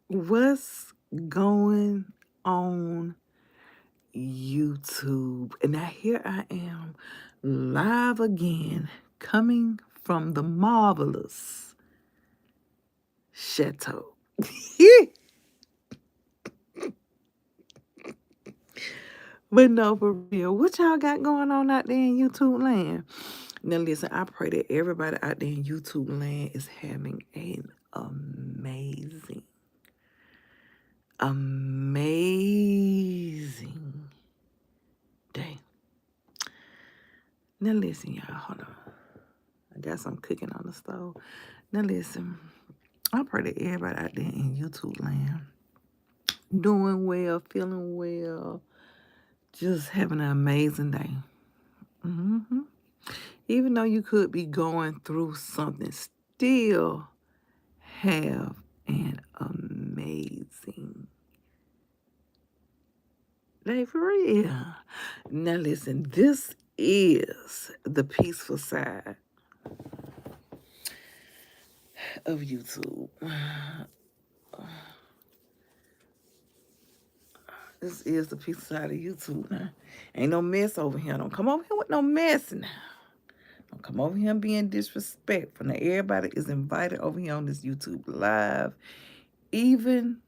What's going on YouTube? And now here I am live again, coming from the marvelous chateau. But no, for real, what y'all got going on out there in YouTube land? Now listen, I pray that everybody out there in YouTube land is having an amazing day. Now listen, y'all, hold on. I got some cooking on the stove. Now listen, I pray that everybody out there in YouTube land doing well, feeling well, just having an amazing day. Even though you could be going through something, still have an amazing day for real. Now listen, this is the peaceful side of YouTube. This is the peaceful side of YouTube now. Ain't no mess over here. Don't come over here with no mess now. Don't come over here being disrespectful. Now everybody is invited over here on this YouTube live. Even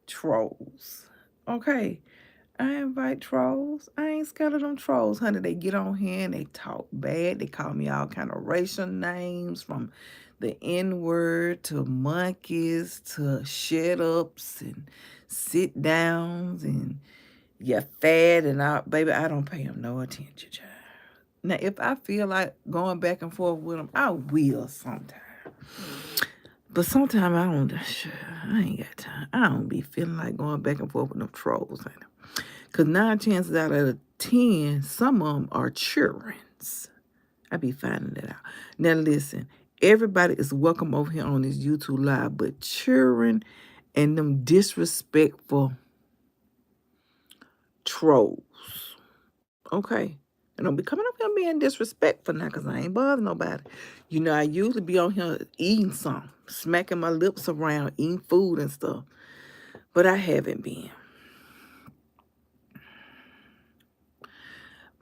trolls. Okay. I invite trolls. I ain't scared of them trolls, honey. They get on here and they talk bad. They call me all kind of racial names, from the N-word to monkeys to shut-ups and sit-downs and you're fat and all. Baby, I don't pay them no attention, child. Now, if I feel like going back and forth with them, I will sometime. But sometimes I don't. I ain't got time. I don't be feeling like going back and forth with them trolls, honey. Because 9 chances out of 10, some of them are children's. I be finding that out. Now, listen, everybody is welcome over here on this YouTube Live, but children and them disrespectful trolls. Okay? And don't be coming up here being disrespectful now, because I ain't bothering nobody. You know, I usually be on here eating something, smacking my lips around, eating food and stuff. But I haven't been.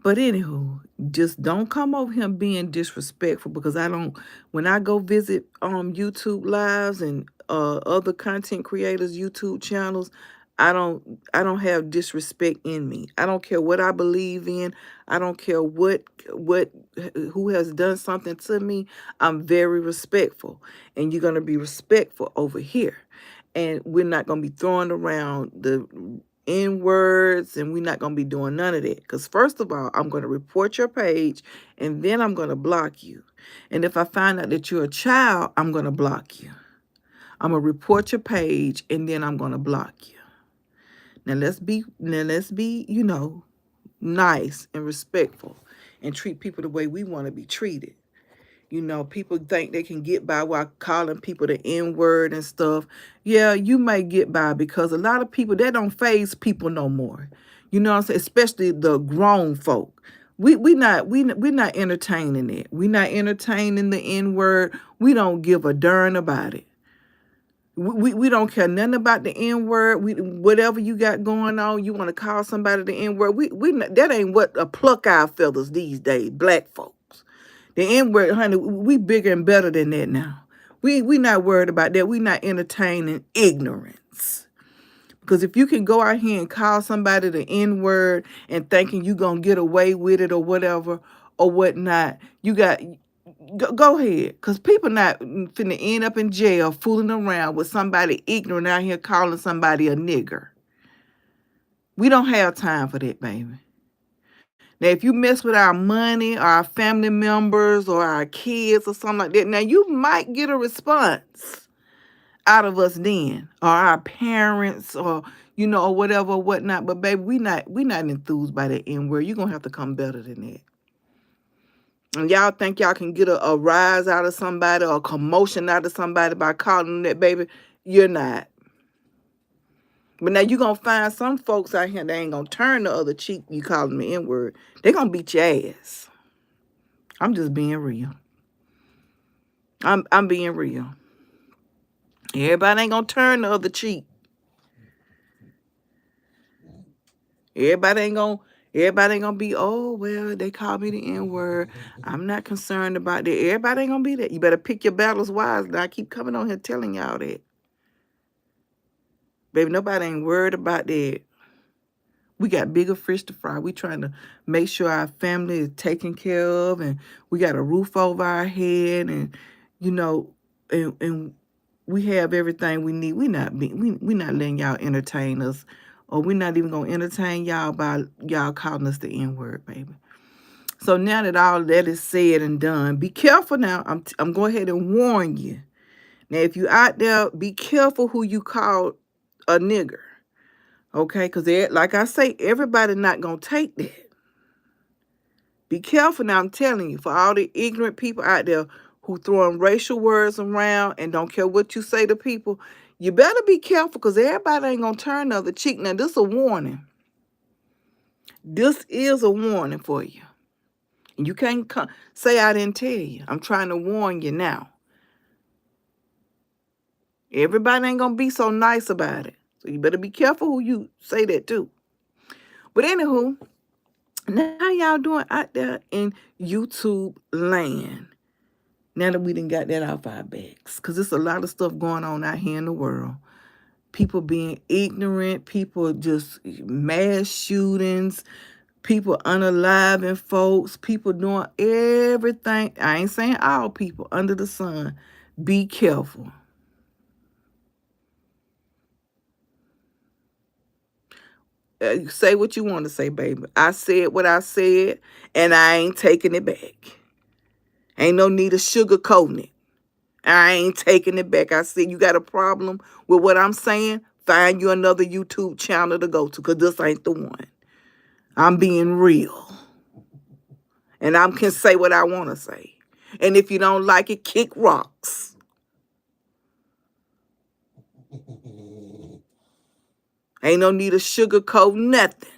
But anywho, just don't come over here being disrespectful, because I don't, when I go visit YouTube lives and other content creators YouTube channels, I don't have disrespect in me. I don't care what I believe in. I don't care who has done something to me. I'm very respectful, and you're going to be respectful over here. And we're not going to be throwing around the N-words, and we're not going to be doing none of that. Because first of all, I'm going to report your page, and then I'm going to block you. And if I find out that you're a child, I'm going to block you. I'm going to report your page, and then I'm going to block you. Now let's be, you know, nice and respectful and treat people the way we want to be treated. You know, people think they can get by while calling people the N-word and stuff. Yeah, you may get by, because a lot of people, that don't faze people no more. You know what I'm saying? Especially the grown folk. We're not entertaining it. We're not entertaining the N-word. We don't give a darn about it. We don't care nothing about the N-word. Whatever you got going on, you want to call somebody the N-word. That ain't what pluck our feathers these days, black folks. The N-word, honey, we bigger and better than that now. We not worried about that. We not entertaining ignorance. Because if you can go out here and call somebody the N-word and thinking you going to get away with it or whatever or whatnot, you got, go ahead. Because people not finna end up in jail fooling around with somebody ignorant out here calling somebody a nigger. We don't have time for that, baby. Now, if you mess with our money or our family members or our kids or something like that, now you might get a response out of us then, or our parents, or you know, or whatever, or whatnot. But baby, we not enthused by that N-word. You're gonna have to come better than that. And y'all think y'all can get a rise out of somebody or a commotion out of somebody by calling them that, baby? You're not. But now you're going to find some folks out here that ain't going to turn the other cheek. You call them the N-word. They're going to beat your ass. I'm just being real. I'm being real. Everybody ain't going to turn the other cheek. Everybody ain't gonna everybody ain't gonna be, oh well, they call me the N-word. I'm not concerned about that. Everybody ain't gonna be that. You better pick your battles wisely. I keep coming on here telling y'all that. Baby, nobody ain't worried about that. We got bigger fish to fry. We trying to make sure our family is taken care of, and we got a roof over our head, and you know, and we have everything we need. We not letting y'all entertain us, or we're not even gonna entertain y'all by y'all calling us the N-word, baby. So now that all that is said and done, be careful now. I'm going ahead and warn you. Now, if you out there, be careful who you call a nigger. Okay, because like I say, everybody not going to take that. Be careful now, I'm telling you, for all the ignorant people out there who throwing racial words around and don't care what you say to people, you better be careful because everybody ain't going to turn the other cheek. Now, this is a warning. This is a warning for you. And you can't say I didn't tell you. I'm trying to warn you now. Everybody ain't going to be so nice about it. So you better be careful who you say that to. But anywho, now how y'all doing out there in YouTube land? Now that we done got that off our backs. Because there's a lot of stuff going on out here in the world. People being ignorant. People just mass shootings. People unaliving folks. People doing everything. I ain't saying all people under the sun. Be careful. Say what you want to say, baby. I said what I said, and I ain't taking it back. Ain't no need of sugarcoating it. I ain't taking it back. I said, you got a problem with what I'm saying? Find you another YouTube channel to go to, because this ain't the one. I'm being real. And I can say what I want to say. And if you don't like it, kick rocks. Ain't no need of sugarcoat nothing.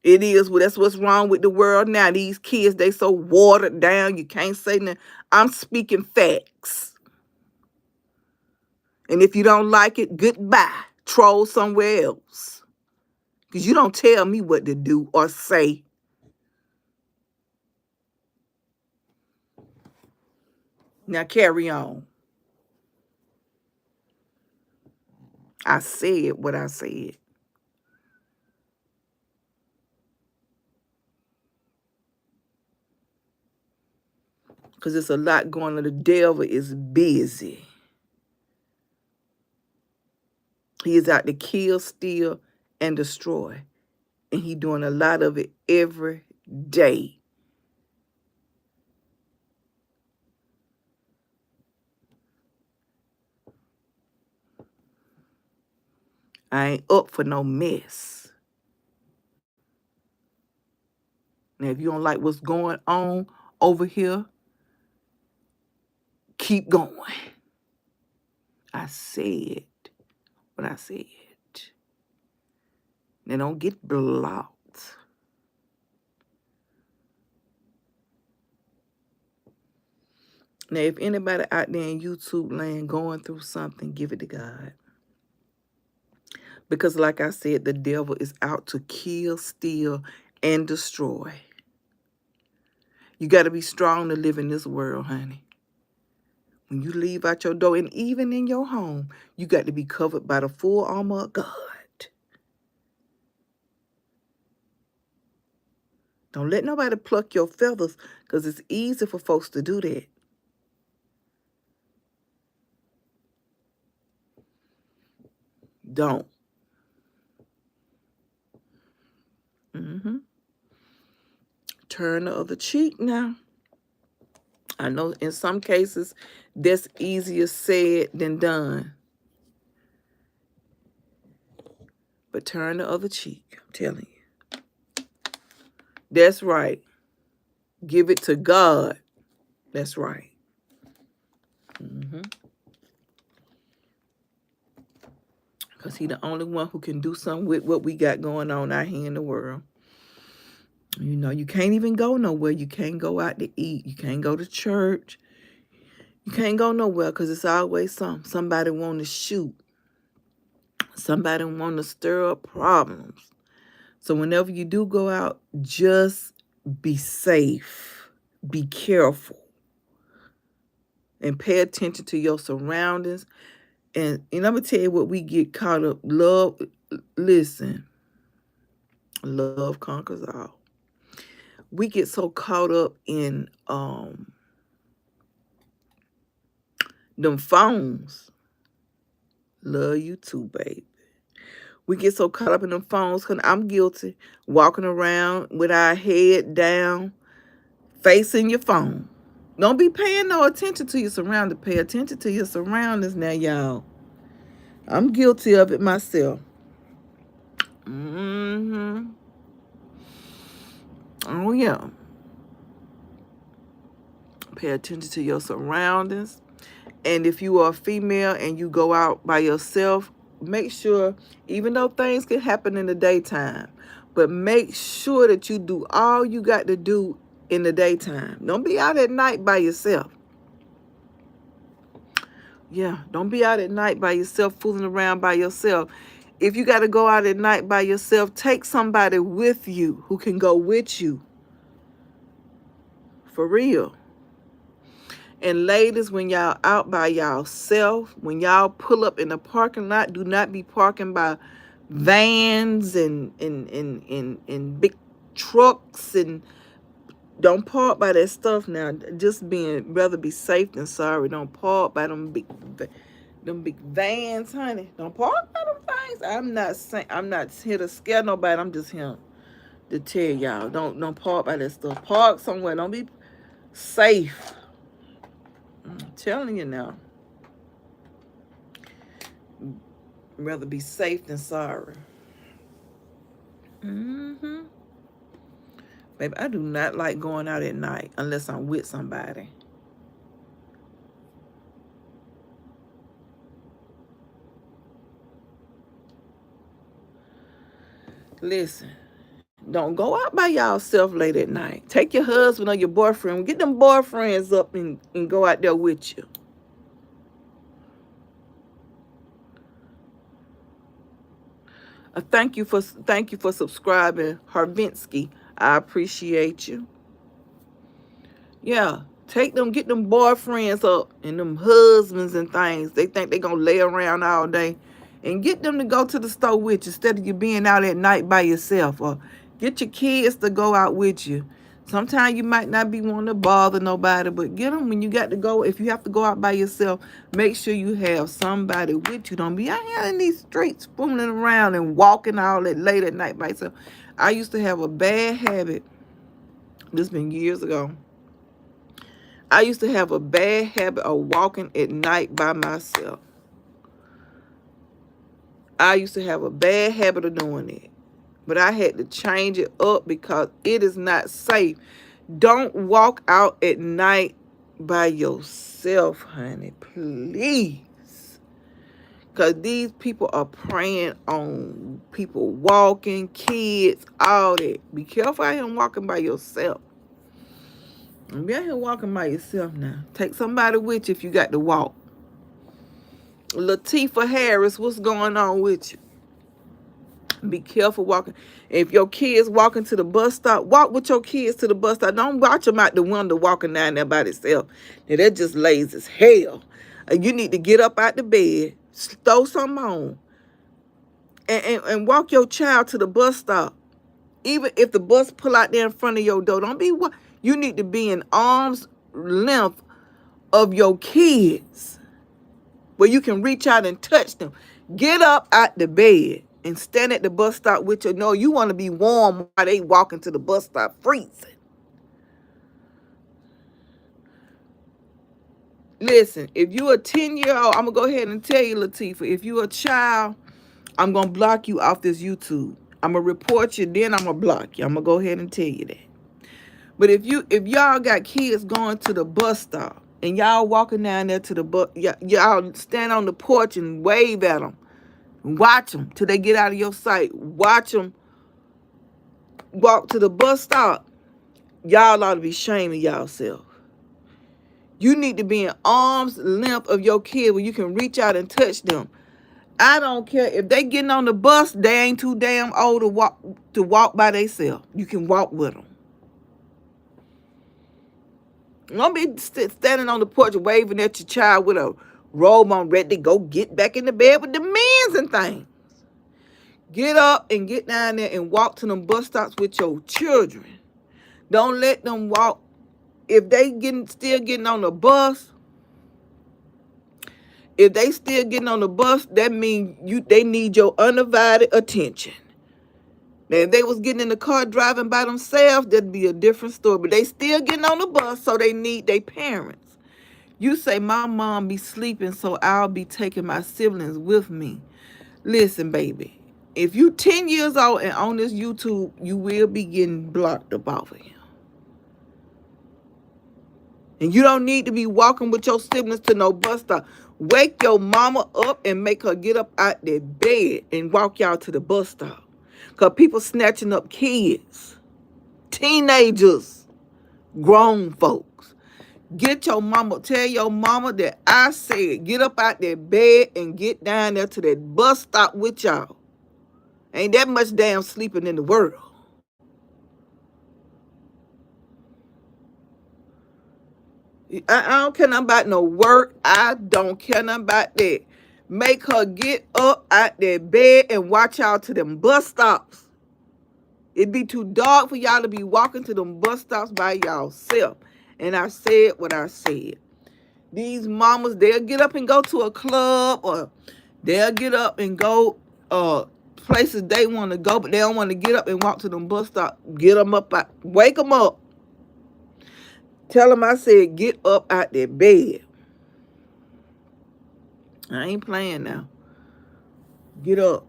It is. Well, that's what's wrong with the world now. These kids, they so watered down. You can't say nothing. I'm speaking facts. And if you don't like it, goodbye. Troll somewhere else. Because you don't tell me what to do or say. Now carry on. I said what I said. Because there's a lot going on. The devil is busy. He is out to kill, steal, and destroy. And he doing a lot of it every day. I ain't up for no mess. Now, if you don't like what's going on over here, keep going. I said what I said. Now, don't get blocked. Now, if anybody out there in YouTube land going through something, give it to God. Because like I said, the devil is out to kill, steal, and destroy. You got to be strong to live in this world, honey. When you leave out your door, and even in your home, you got to be covered by the full armor of God. Don't let nobody pluck your feathers, because it's easy for folks to do that. Don't. Turn the other cheek now. I know in some cases that's easier said than done. But turn the other cheek, I'm telling you. That's right. Give it to God. That's right. Because he's the only one who can do something with what we got going on out here in the world. You know, you can't even go nowhere. You can't go out to eat. You can't go to church. You can't go nowhere because it's always somebody want to shoot. Somebody want to stir up problems. So whenever you do go out, just be safe, be careful, and pay attention to your surroundings. And I'm going to tell you what we get caught up. Listen, love conquers all. We get so caught up in them phones. Love you too, baby. We get so caught up in them phones, because I'm guilty, walking around with our head down, facing your phone. Don't be paying no attention to your surroundings. Pay attention to your surroundings now, y'all. I'm guilty of it myself. Oh, yeah. Pay attention to your surroundings. And if you are a female and you go out by yourself, make sure, even though things can happen in the daytime, but make sure that you do all you got to do in the daytime. Don't be out at night by yourself. Yeah, don't be out at night by yourself, fooling around by yourself. If you got to go out at night by yourself, take somebody with you who can go with you. For real. And ladies, when y'all out by y'allself, when y'all pull up in the parking lot, do not be parking by vans and big trucks, and don't park by that stuff now. Just rather be safe than sorry. Don't park by them big vans, honey. Don't park by them things. I'm not here to scare nobody. I'm just here to tell y'all, don't park by that stuff. Park somewhere. Don't be safe. I'm telling you now. Rather be safe than sorry. Baby, I do not like going out at night unless I'm with somebody. Listen, don't go out by yourself late at night. Take your husband or your boyfriend. Get them boyfriends up and go out there with you. Thank you for subscribing, Harvinsky. I appreciate you. Yeah, get them boyfriends up and them husbands and things. They think they gonna lay around all day, and get them to go to the store with you instead of you being out at night by yourself. Or get your kids to go out with you. Sometimes you might not be wanting to bother nobody, but get them when you got to go. If you have to go out by yourself, make sure you have somebody with you. Don't be out here in these streets fooling around and walking all that late at night by yourself. I used to have a bad habit. This been years ago. I used to have a bad habit of walking at night by myself. I used to have a bad habit of doing it. But I had to change it up because it is not safe. Don't walk out at night by yourself, honey. Please. Because these people are preying on people walking, kids, all that. Be careful out here walking by yourself. Be out here walking by yourself now. Take somebody with you if you got to walk. Latifah Harris, what's going on with you? Be careful walking. If your kids walking to the bus stop, walk with your kids to the bus stop. Don't watch them out the window walking down there by themselves. Now, that just lazy as hell. You need to get up out the bed, throw something on, and walk your child to the bus stop. Even if the bus pull out there in front of your door, you need to be in arm's length of your kids where you can reach out and touch them. Get up out the bed and stand at the bus stop with your nose. You want to be warm while they walking to the bus stop freezing. Listen, if you're a 10-year-old, I'm going to go ahead and tell you, Latifah, if you're a child, I'm going to block you off this YouTube. I'm going to report you, then I'm going to block you. I'm going to go ahead and tell you that. But if y'all got kids going to the bus stop and y'all walking down there to the bus, y'all stand on the porch and wave at them. Watch them till they get out of your sight. Watch them walk to the bus stop. Y'all ought to be shaming y'allself. You need to be in arm's length of your kid where you can reach out and touch them. I don't care if they getting on the bus. They ain't too damn old to walk by themselves. You can walk with them. Don't be standing on the porch waving at your child with a robe on, ready to go get back in the bed with the men's and things. Get up and get down there and walk to them bus stops with your children. Don't let them walk. If they still getting on the bus, that means they need your undivided attention. Now, if they was getting in the car driving by themselves, that'd be a different story. But they still getting on the bus, so they need their parents. You say, my mom be sleeping, so I'll be taking my siblings with me. Listen, baby, if you 10 years old and on this YouTube, you will be getting blocked up off of him. And you don't need to be walking with your siblings to no bus stop. Wake your mama up and make her get up out their bed and walk y'all to the bus stop. Because people snatching up kids, teenagers, grown folks. Tell your mama that I said, get up out their bed and get down there to that bus stop with y'all. Ain't that much damn sleeping in the world. I don't care nothing about no work. I don't care nothing about that. Make her get up out their bed and watch y'all to them bus stops. It'd be too dark for y'all to be walking to them bus stops by y'allself. And I said what I said. These mamas, they'll get up and go to a club, or they'll get up and go places they want to go, but they don't want to get up and walk to them bus stops. Get them up, wake them up. Tell them I said get up out their bed. I ain't playing now. Get up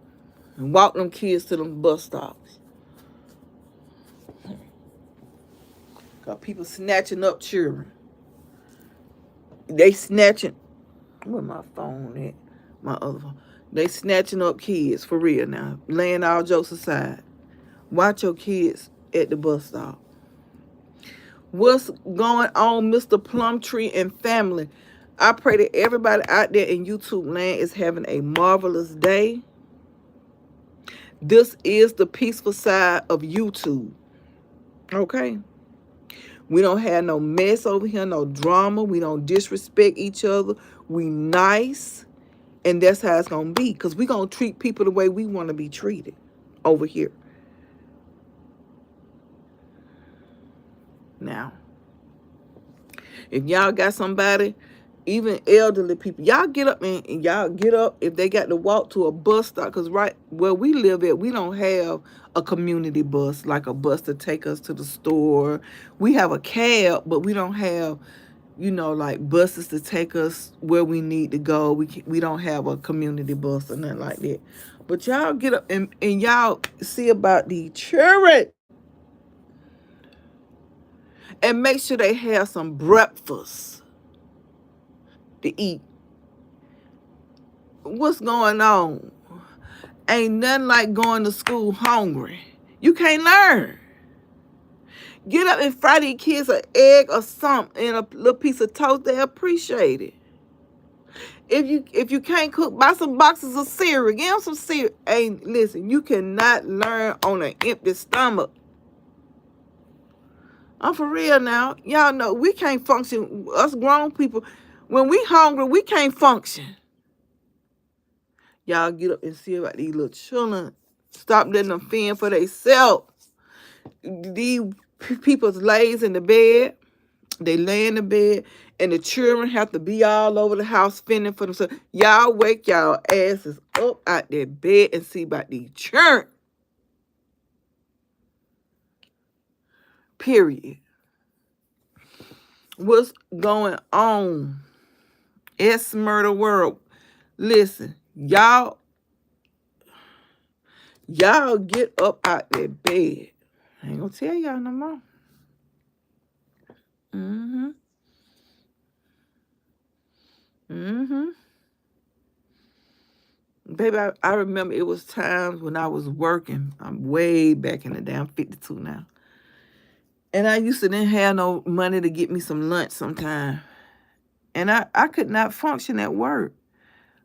and walk them kids to them bus stops. Got people snatching up children. They snatching. Where my phone at? My other phone. They snatching up kids for real now. Laying all jokes aside. Watch your kids at the bus stop. What's going on, Mr. Plumtree and family? I pray that everybody out there in YouTube land is having a marvelous day. This is the peaceful side of YouTube. Okay? We don't have no mess over here, no drama. We don't disrespect each other. We nice. And that's how it's going to be. Because we're going to treat people the way we want to be treated over here. Now, if y'all got somebody, even elderly people, y'all get up and y'all get up if they got to walk to a bus stop. Because right where we live at, we don't have a community bus, like a bus to take us to the store. We have a cab, but we don't have, like buses to take us where we need to go. We don't have a community bus or nothing like that. But y'all get up and y'all see about the children. And make sure they have some breakfast to eat. What's going on? Ain't nothing like going to school hungry. You can't learn. Get up and fry these kids an egg or something and a little piece of toast. They appreciate it. If you can't cook, buy some boxes of cereal. Give them some cereal. Listen, you cannot learn on an empty stomach. I'm for real now. Y'all know we can't function. Us grown people, when we hungry, we can't function. Y'all get up and see about these little children. Stop letting them fend for themselves. These people's lays in the bed. They lay in the bed, and the children have to be all over the house fending for themselves. Y'all wake y'all asses up out their bed and see about these children. Period. What's going on? It's murder world. Listen, y'all get up out their bed. I ain't gonna tell y'all no more. Baby, I remember it was times when I was working. I'm way back in the day. I'm 52 now. And I used to didn't have no money to get me some lunch sometime. And I could not function at work.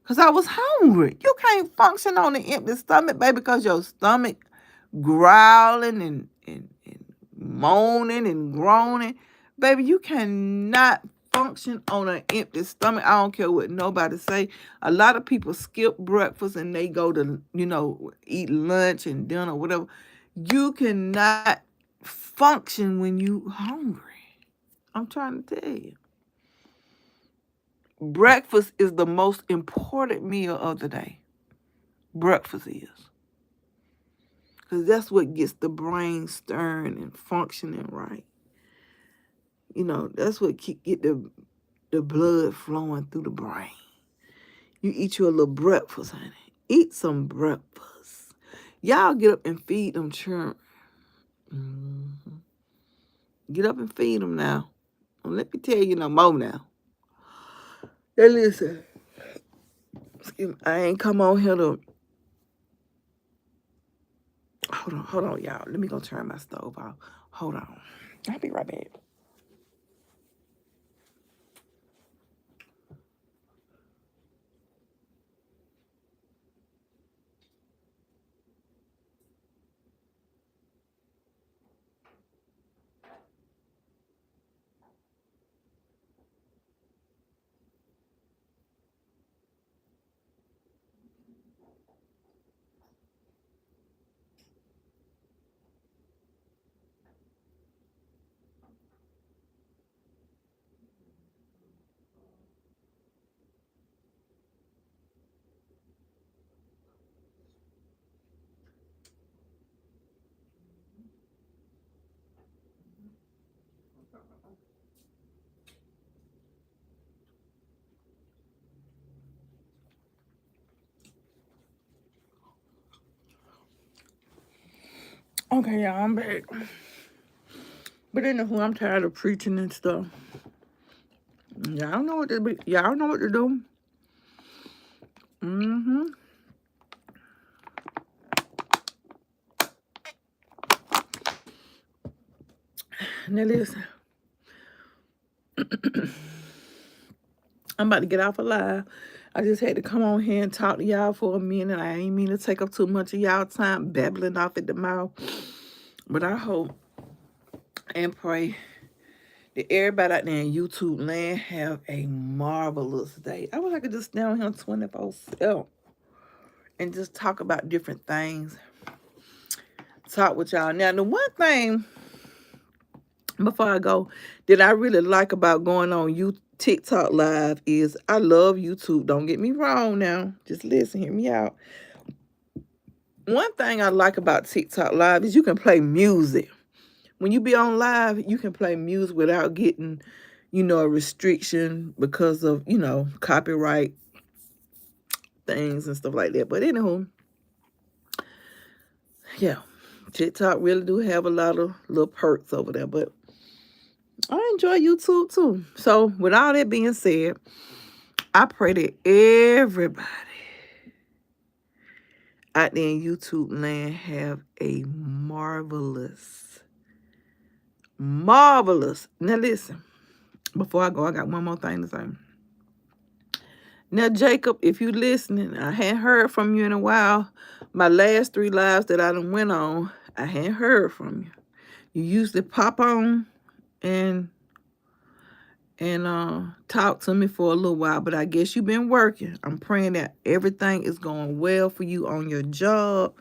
because I was hungry. You can't function on an empty stomach, baby, because your stomach growling and moaning and groaning. Baby, you cannot function on an empty stomach. I don't care what nobody say. A lot of people skip breakfast and they go to, eat lunch and dinner, whatever. You cannot function when you hungry. I'm trying to tell you. Breakfast is the most important meal of the day. Breakfast is. Because that's what gets the brain stirring and functioning right. That's what get the blood flowing through the brain. You eat you a little breakfast, honey. Eat some breakfast. Y'all get up and feed them children. Mm-hmm. Get up and feed them now. Don't let me tell you no more now. Hey, listen. Excuse me. I ain't come on here to... Hold on, y'all. Let me go turn my stove off. Hold on. I'll be right back. Okay, y'all, I'm back. But anywho, I'm tired of preaching and stuff. Y'all know what to be. Y'all know what to do. Mm-hmm. Now listen. I'm about to get off a live. I just had to come on here and talk to y'all for a minute. I ain't mean to take up too much of y'all time babbling off at the mouth. But I hope and pray that everybody out there in YouTube land have a marvelous day. I wish I could just stay on here 24/7 and just talk about different things. Talk with y'all. Now, the one thing before I go that I really like about going on TikTok live is I love YouTube. Don't get me wrong now. Just listen, hear me out. One thing I like about TikTok live is you can play music. When you be on live, you can play music without getting, a restriction because of, copyright things and stuff like that. But anywho, yeah, TikTok really do have a lot of little perks over there. But I enjoy YouTube too. So with all that being said, I pray that everybody out there in YouTube land have a marvelous. Now listen, before I go, I got one more thing to say. Now, Jacob, if you listening, I hadn't heard from you in a while. My last 3 lives that I done went on, I hadn't heard from you. You usually pop on and talk to me for a little while, but I guess you've been working. I'm praying that everything is going well for you on your job.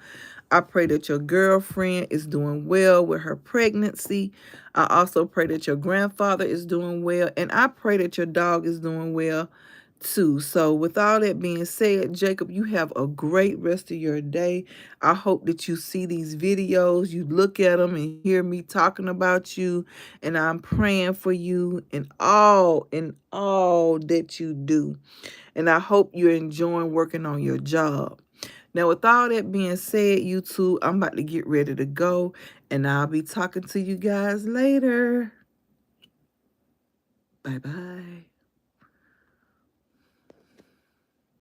I pray that your girlfriend is doing well with her pregnancy. I also pray that your grandfather is doing well, and I pray that your dog is doing well too. So with all that being said, Jacob, you have a great rest of your day. I hope that you see these videos, you look at them and hear me talking about you, and I'm praying for you in all that you do. And I hope you're enjoying working on your job. Now, with all that being said, YouTube, I'm about to get ready to go, and I'll be talking to you guys later. Bye-bye.